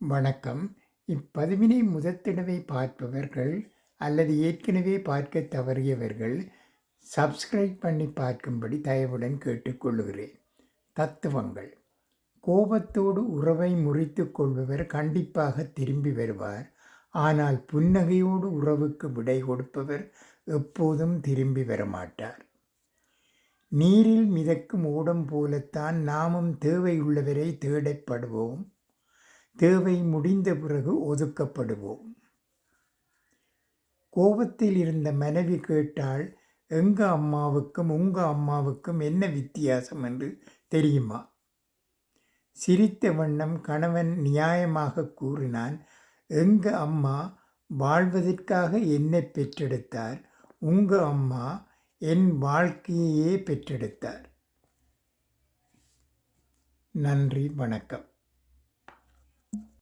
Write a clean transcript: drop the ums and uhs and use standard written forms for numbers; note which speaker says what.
Speaker 1: வணக்கம். இப்பதிவினை முதற்தடவை பார்ப்பவர்கள் அல்லது ஏற்கனவே பார்க்க தவறியவர்கள் சப்ஸ்கிரைப் பண்ணி பார்க்கும்படி தயவுடன் கேட்டுக்கொள்கிறேன். தத்துவங்கள். கோபத்தோடு உறவை முறித்துக் கொள்பவர் கண்டிப்பாக திரும்பி வருவார். ஆனால் புன்னகையோடு உறவுக்கு விடை கொடுப்பவர் எப்போதும் திரும்பி வரமாட்டார். நீரில் மிதக்கும் ஓடம் போலத்தான் நாமும் தேவையுள்ளவரை தேடப்படுவோம். தேவை முடிந்த பிறகு ஒதுக்கப்படுவோம். கோபத்தில் இருந்த மனைவி கேட்டால், எங்க அம்மாவுக்கும் உங்க அம்மாவுக்கும் என்ன வித்தியாசம் என்று தெரியுமா? சிரித்த வண்ணம் கணவன் நியாயமாக கூறினான், எங்க அம்மா வாழ்வதற்காக என்னை பெற்றெடுத்தார், உங்க அம்மா என் வாழ்க்கையையே பெற்றெடுத்தார். நன்றி, வணக்கம்.